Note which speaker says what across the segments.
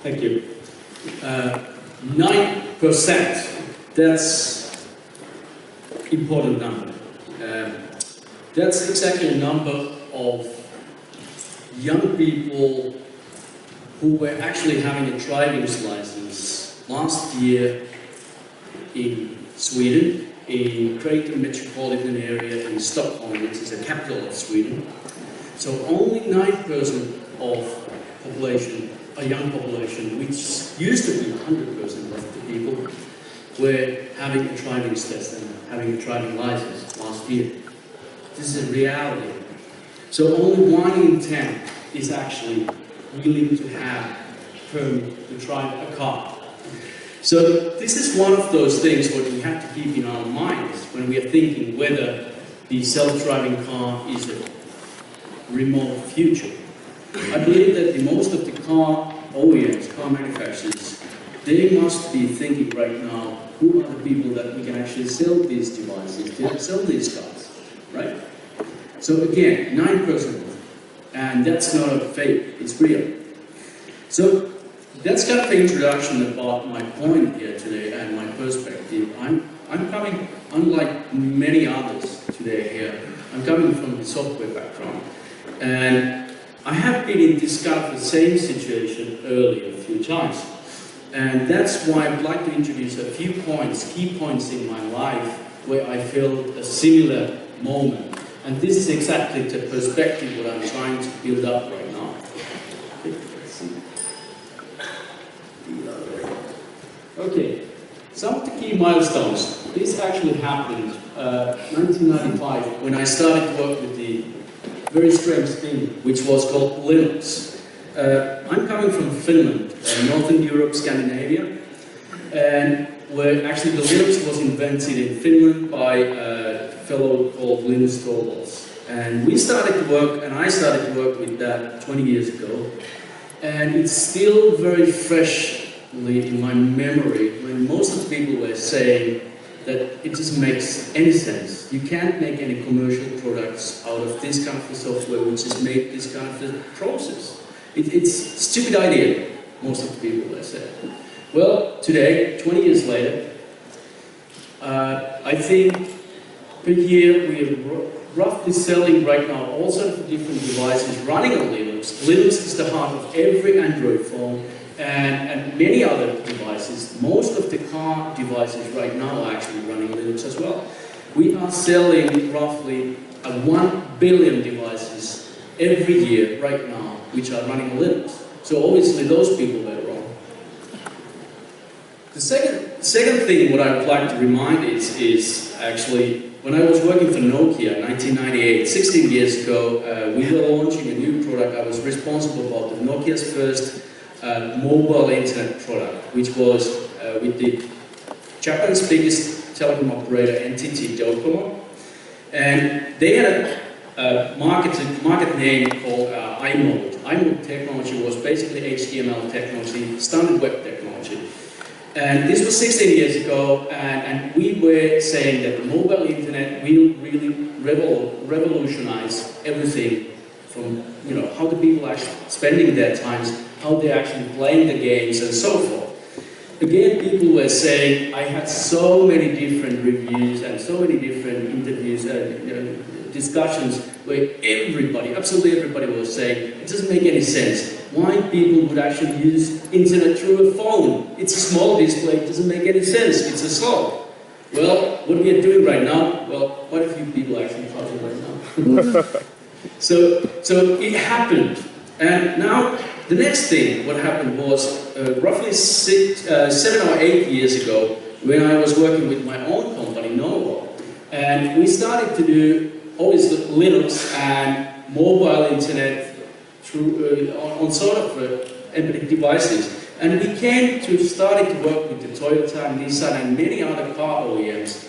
Speaker 1: Thank you. 9%, that's important number. That's exactly a number of young people who were actually having a driver's license last year in Sweden, in greater metropolitan area in Stockholm, which is the capital of Sweden. So only 9% of population, a young population, which used to be 100% of the people, were having a driving test and having a driving license last year. This is a reality. So only 1 in 10 is actually willing to have a permit to drive a car. So this is one of those things what we have to keep in our minds when we are thinking whether the self-driving car is a remote future. I believe that most of the car OEMs, car manufacturers, they must be thinking right now, who are the people that we can actually sell these devices to, sell these cars, right? So again, 9%, and that's not a fake, it's real. So that's kind of the introduction about my point here today and my perspective. I'm coming, unlike many others today here, I'm coming from the software background. And I have been in this kind of the same situation earlier a few times. And that's why I'd like to introduce a few points, key points in my life where I felt a similar moment. And this is exactly the perspective what I'm trying to build up right now. Okay, some of the key milestones. This actually happened 1995 when I started to work with the very strange thing which was called Linux. I'm coming from Finland, Northern Europe, Scandinavia, and where actually the Linux was invented in Finland by a fellow called Linus Torvalds. And we started to work, and I started to work with that 20 years ago, and it's still very freshly in my memory when most of the people were saying that it doesn't make any sense. You can't make any commercial products out of this kind of software which is made this kind of a process. It's a stupid idea, most of the people were saying. Well, today, 20 years later, I think per year we are roughly selling right now all sorts of different devices running on Linux. Linux is the heart of every Android phone and many other devices. Most of the car devices right now are actually running Linux as well. We are selling roughly 1 billion devices every year right now which are running Linux. So obviously those people were wrong. The second thing what I would like to remind is actually when I was working for Nokia in 1998, 16 years ago, we were launching a new product. I was responsible for the Nokia's first mobile internet product, which was with the Japan's biggest telecom operator, NTT Docomo. And they had a market name called iMode. iMode technology was basically HTML technology, standard web technology. And this was 16 years ago, and we were saying that the mobile internet will really revolutionize everything from, you know, how the people are spending their times, how they're actually playing the games, and so forth. Again, people were saying, I had so many different reviews and so many different interviews and discussions where everybody, absolutely everybody was saying, it doesn't make any sense. Why people would actually use internet through a phone? It's a small display, it doesn't make any sense, it's a slow. Well, what we are doing right now, well, quite a few people actually try it right now. So it happened. And now, the next thing, what happened was, roughly 7 or 8 years ago, when I was working with my own company, Novo, and we started to do always Linux and mobile internet through, on sort of embedded devices. And we started to work with the Toyota and Nissan and many other car OEMs.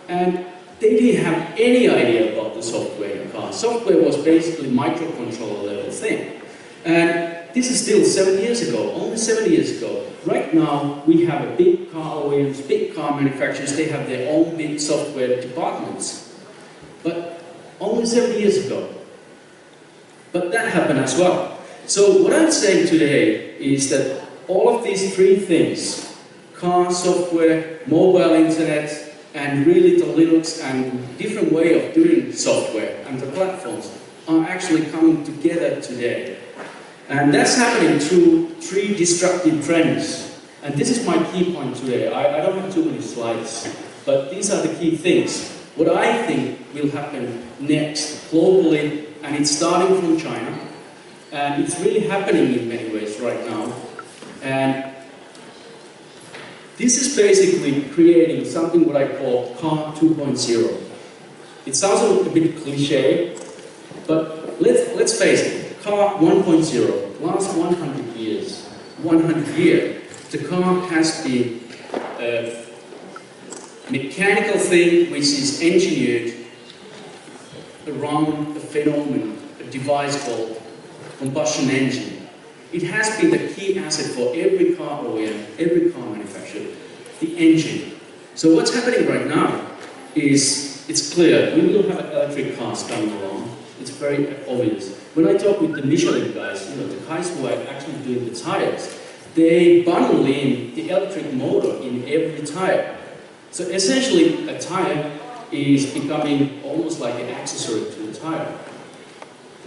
Speaker 1: And they didn't have any idea about the software in cars. Software was basically microcontroller level thing. And this is still 7 years ago, only 7 years ago. Right now, we have a big car OEMs, big car manufacturers, they have their own big software departments. But only 7 years ago. But that happened as well. So what I'm saying today is that all of these three things, car, software, mobile internet, and really the Linux and different way of doing software and the platforms are actually coming together today. And that's happening through three disruptive trends. And this is my key point today. I don't have too many slides, but these are the key things. What I think will happen next globally, and it's starting from China, and it's really happening in many ways right now. And this is basically creating something what I call Car 2.0. It sounds a bit cliche, but let's face it, Car 1.0, last 100 years, 100 years, the car has been a mechanical thing which is engineered around a phenomenon, a device called combustion engine. It has been the key asset for every car OEM, every car manufacturer, the engine. So what's happening right now is, it's clear, we will have electric cars coming along. It's very obvious. When I talk with the Michelin guys, the guys who are actually doing the tires, they bundle in the electric motor in every tire. So essentially, a tire is becoming almost like an accessory to the tire.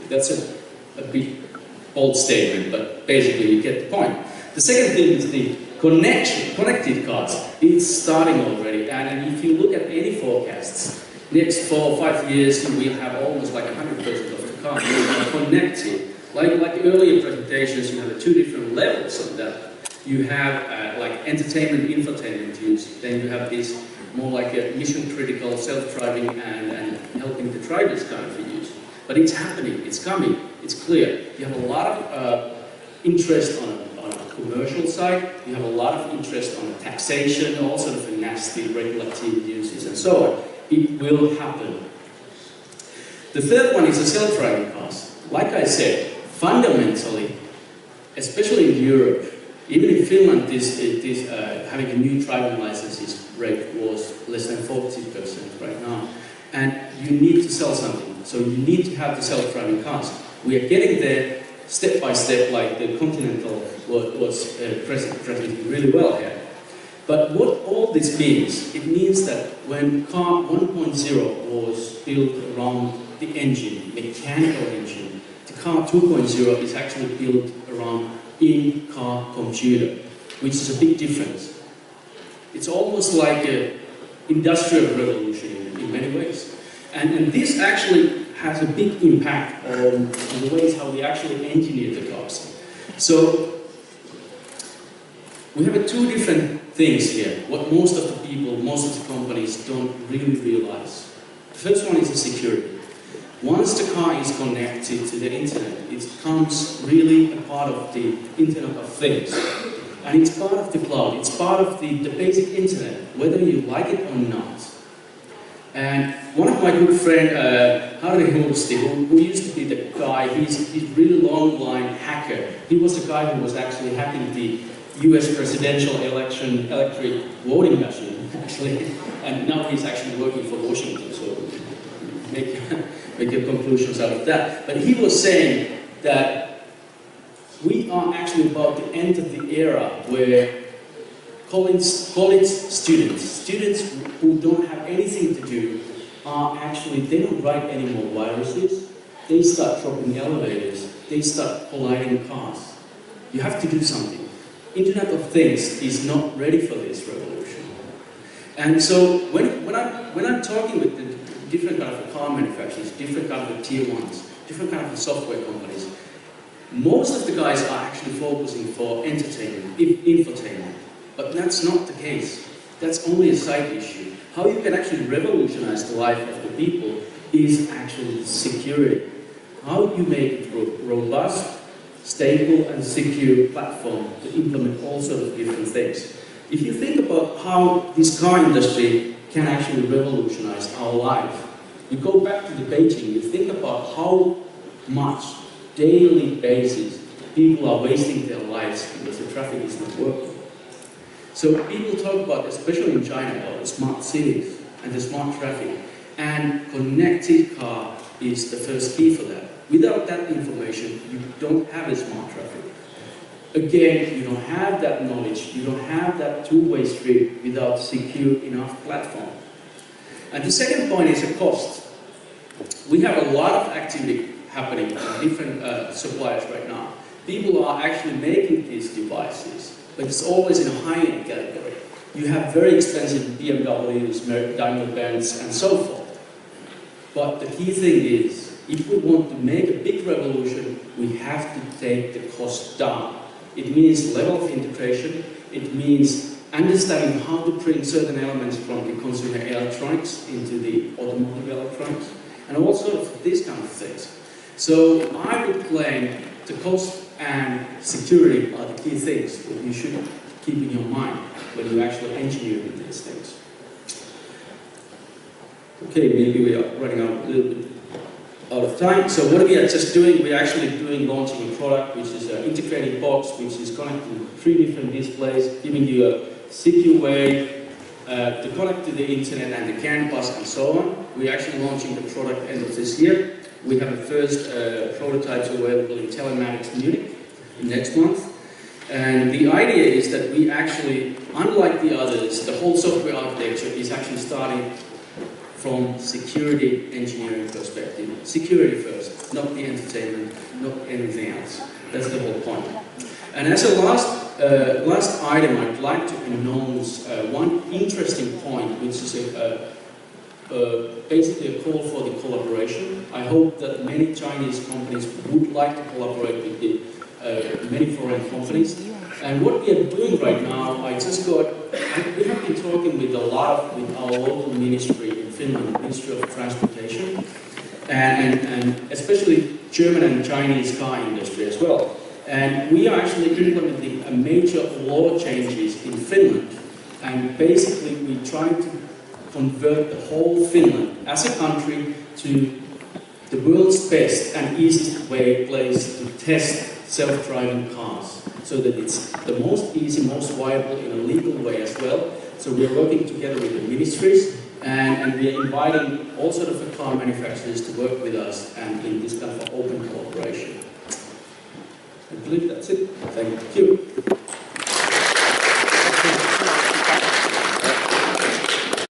Speaker 1: That's a bit bold statement, but basically you get the point. The second thing is the connected cars. It's starting already, and if you look at any forecasts, next 4 or 5 years we'll have almost like 100% of the car connected. Like earlier presentations, you have two different levels of that. You have like entertainment, infotainment use. Then you have this more like a mission-critical, self-driving and helping the drivers kind of use. But it's happening, it's coming, it's clear. You have a lot of interest on a commercial side. You have a lot of interest on taxation, all sort of nasty regulative uses and so on. It will happen. The third one is the self-driving cars. Like I said, fundamentally, especially in Europe, even in Finland, having a new driving licenses rate was less than 40% right now. And you need to sell something, so you need to have the self-driving cars. We are getting there step by step, like the Continental was presenting really well here. But what all this means, it means that when Car 1.0 was built around the engine, mechanical engine, the Car 2.0 is actually built around in-car computer, which is a big difference. It's almost like an industrial revolution in many ways. And this actually has a big impact on the ways how we actually engineer the cars. So we have two different things here, what most of the people, most of the companies don't really realize. The first one is the security. Once the car is connected to the internet, it becomes really a part of the Internet of Things. And it's part of the cloud, it's part of the basic internet, whether you like it or not. And one of my good friends, Harri Hulsti, who used to be the guy, he's really long-line hacker. He was the guy who was actually hacking the US presidential election electric voting machine, actually. And now he's actually working for Washington, so make your conclusions out of that. But he was saying that we are actually about to enter the era where college students who don't have anything to do are actually, they don't write any more viruses, they start dropping elevators, they start colliding cars. You have to do something. Internet of Things is not ready for this revolution. And so when I'm talking with the different kind of car manufacturers, different kind of tier ones, different kind of software companies, most of the guys are actually focusing for entertainment, infotainment. But that's not the case. That's only a side issue. How you can actually revolutionize the life of the people is actually security. How you make it robust, stable and secure platform to implement all sorts of different things. If you think about how this car industry can actually revolutionize our life, you go back to the Beijing, you think about how much daily basis people are wasting their lives because the traffic is not working. So people talk about, especially in China, about the smart cities and the smart traffic, and connected car is the first key for that. Without that information, you don't have a smart traffic. again, you don't have that knowledge, you don't have that two-way street without secure enough platform. And the second point is the cost. We have a lot of activity happening in different suppliers right now. People are actually making these devices, but it's always in a high-end category. You have very expensive BMWs, Daimler-Benz, and so forth. But the key thing is, if we want to make a big revolution, we have to take the cost down. It means level of integration, it means understanding how to bring certain elements from the consumer electronics into the automotive electronics, and all sorts of these kind of things. So I would claim the cost and security are the key things that you should keep in your mind when you actually engineer these things. Okay, maybe we are running out a little bit out of time. So what we are just doing, we're actually launching a product which is an integrated box which is connecting to 3 different displays, giving you a secure way to connect to the internet and the CAN bus and so on. We're actually launching the product end of this year. We have the first prototypes available in Telematics Munich next month. And the idea is that we actually, unlike the others, the whole software architecture is actually starting from security engineering perspective. Security first, not the entertainment, not anything else. That's the whole point. And as a last item, I'd like to announce one interesting point, which is basically a call for the collaboration. I hope that many Chinese companies would like to collaborate with the many foreign companies. And what we are doing right now, we have been talking with with our local ministry in Finland, Ministry of Transportation, and especially German and Chinese car industry as well. And we are actually implementing a major law changes in Finland. And basically we try to convert the whole Finland as a country to the world's best and easiest place to test self-driving cars, so that it's the most easy, most viable in a legal way as well. So we are working together with the ministries, and we are inviting all sorts of car manufacturers to work with us and in this kind of open collaboration. I believe that's it. Thank you.